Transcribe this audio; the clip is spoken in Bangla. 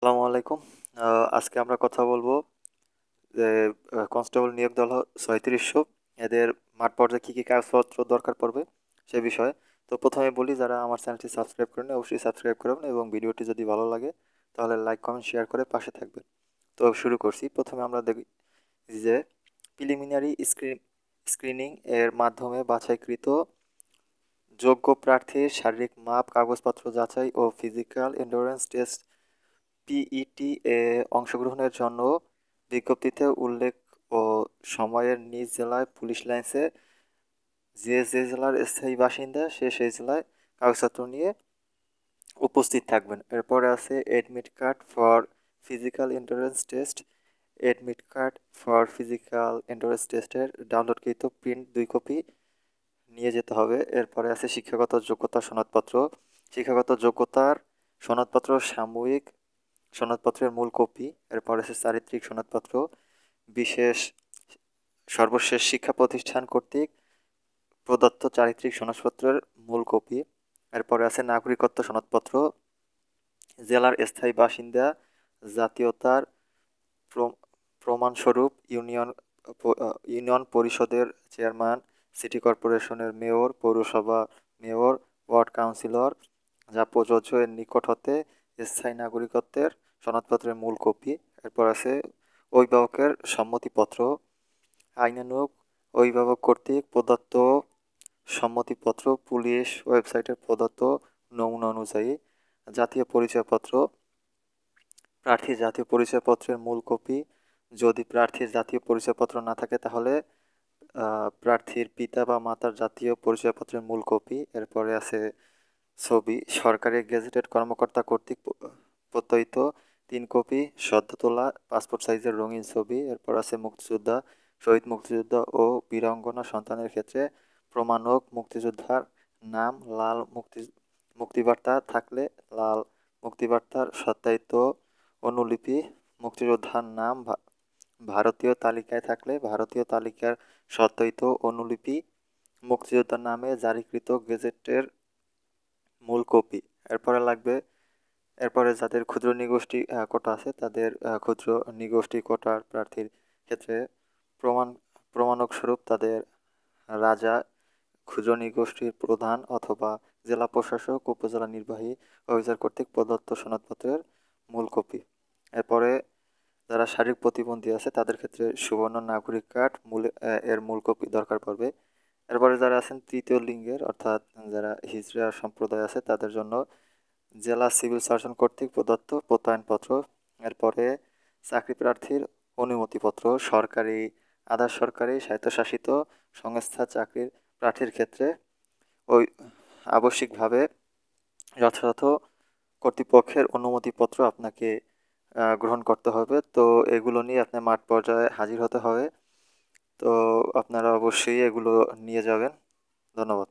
আসসালামু আলাইকুম। আজকে আমরা কথা বলবো যে কনস্টেবল নিয়োগ দল ৩৬০০ এদের মাঠ পর্যায়ে কী কী কাগজপত্র দরকার পড়বে সে বিষয়ে। তো প্রথমে বলি, যারা আমার চ্যানেলটি সাবস্ক্রাইব করেন অবশ্যই সাবস্ক্রাইব করবেন এবং ভিডিওটি যদি ভালো লাগে তাহলে লাইক কমেন্ট শেয়ার করে পাশে থাকবেন। তো শুরু করছি। প্রথমে আমরা দেখি যে প্রিলিমিনারি স্ক্রিনিং এর মাধ্যমে বাছাইকৃত যোগ্য প্রার্থীর শারীরিক মাপ, কাগজপত্র যাচাই ও ফিজিক্যাল এন্ডুরেন্স টেস্ট পিইটি এ অংশগ্রহণের জন্য বিজ্ঞপ্তিতে উল্লেখ ও সময়ের নিজ জেলায় পুলিশ লাইন্সে যে যে জেলার স্থায়ী বাসিন্দা সে সেই জেলায় কাগজপত্র নিয়ে উপস্থিত থাকবেন। এরপরে আছে admit card for physical endurance test. Admit card for physical endurance টেস্টের ডাউনলোডকৃত প্রিন্ট 2 কপি নিয়ে যেতে হবে। এরপরে আছে শিক্ষাগত যোগ্যতা সনদপত্র। শিক্ষাগত যোগ্যতার সনদপত্র, সাময়িক সনদপত্রের মূল কপি। এরপর আছে চারিত্রিক সনদপত্র, বিশেষ সর্বশেষ শিক্ষা প্রতিষ্ঠান কর্তৃক প্রদত্ত চারিত্রিক সনদপত্রের মূল কপি। এরপরে আছে নাগরিকত্ব সনদপত্র, জেলার স্থায়ী বাসিন্দা, জাতীয়তার প্রমাণস্বরূপ, ইউনিয়ন পরিষদের চেয়ারম্যান, সিটি কর্পোরেশনের মেয়র, পৌরসভা মেয়র, ওয়ার্ড কাউন্সিলর যা প্রযোজ্য এর নিকট হতে স্থায়ী নাগরিকত্বের সনদপত্রের মূল কপি। এরপর আছে অভিভাবকের সম্মতিপত্র, আইনানুগ অভিভাবক কর্তৃক প্রদত্ত সম্মতিপত্র পুলিশ ওয়েবসাইটের প্রদত্ত নমুনা অনুযায়ী। জাতীয় পরিচয়পত্র, প্রার্থীর জাতীয় পরিচয়পত্রের মূল কপি। যদি প্রার্থীর জাতীয় পরিচয়পত্র না থাকে তাহলে প্রার্থীর পিতা বা মাতার জাতীয় পরিচয়পত্রের মূল কপি। এরপরে আছে ছবি, সরকারি গেজেটেড কর্মকর্তা কর্তৃক প্রত্যয়িত 3 কপি সদ্য তোলা পাসপোর্ট সাইজের রঙিন ছবি। এরপর আছে মুক্তিযোদ্ধা, শহীদ মুক্তিযোদ্ধা ও বীরাঙ্গনা সন্তানের ক্ষেত্রে প্রমাণক মুক্তিযোদ্ধার নাম, লাল মুক্তিবার্তা থাকলে লাল মুক্তিবার্তার সত্যায়িত অনুলিপি, মুক্তিযোদ্ধার নাম ভারতীয় তালিকায় থাকলে ভারতীয় তালিকার সত্যায়িত অনুলিপি, মুক্তিযোদ্ধার নামে জারিকৃত গেজেটের মূল কপি। এরপরে লাগবে, এরপরে যাদের ক্ষুদ্র নৃগোষ্ঠী কোটা আছে তাদের ক্ষুদ্র নৃগোষ্ঠী কোটার প্রার্থীর ক্ষেত্রে প্রমাণ প্রমাণক স্বরূপ তাদের রাজা, ক্ষুদ্র নৃগোষ্ঠীর প্রধান অথবা জেলা প্রশাসক, উপজেলা নির্বাহী অফিসার কর্তৃক প্রদত্ত সনদপত্রের মূল কপি। এরপরে যারা শারীরিক প্রতিবন্ধী আছে তাদের ক্ষেত্রে সুবর্ণ নাগরিক কার্ড এর মূল কপি দরকার পড়বে। এরপরে যারা আছেন তৃতীয় লিঙ্গের অর্থাৎ যারা হিজড়া সম্প্রদায় আছে তাদের জন্য জেলা সিভিল সার্জন কর্তৃক প্রদত্ত প্রত্যয়নপত্র। এরপরে চাকরি প্রার্থীর অনুমতিপত্র, সরকারি, আধা সরকারি, স্বায়ত্তশাসিত সংস্থা চাকরির প্রার্থীর ক্ষেত্রে ওই আবশ্যিকভাবে যথাযথ কর্তৃপক্ষের অনুমতিপত্র আপনাকে গ্রহণ করতে হবে। তো এগুলো নিয়ে আপনার মাঠ পর্যায়ে হাজির হতে হবে। তো আপনারা অবশ্যই এগুলো নিয়ে যাবেন। ধন্যবাদ।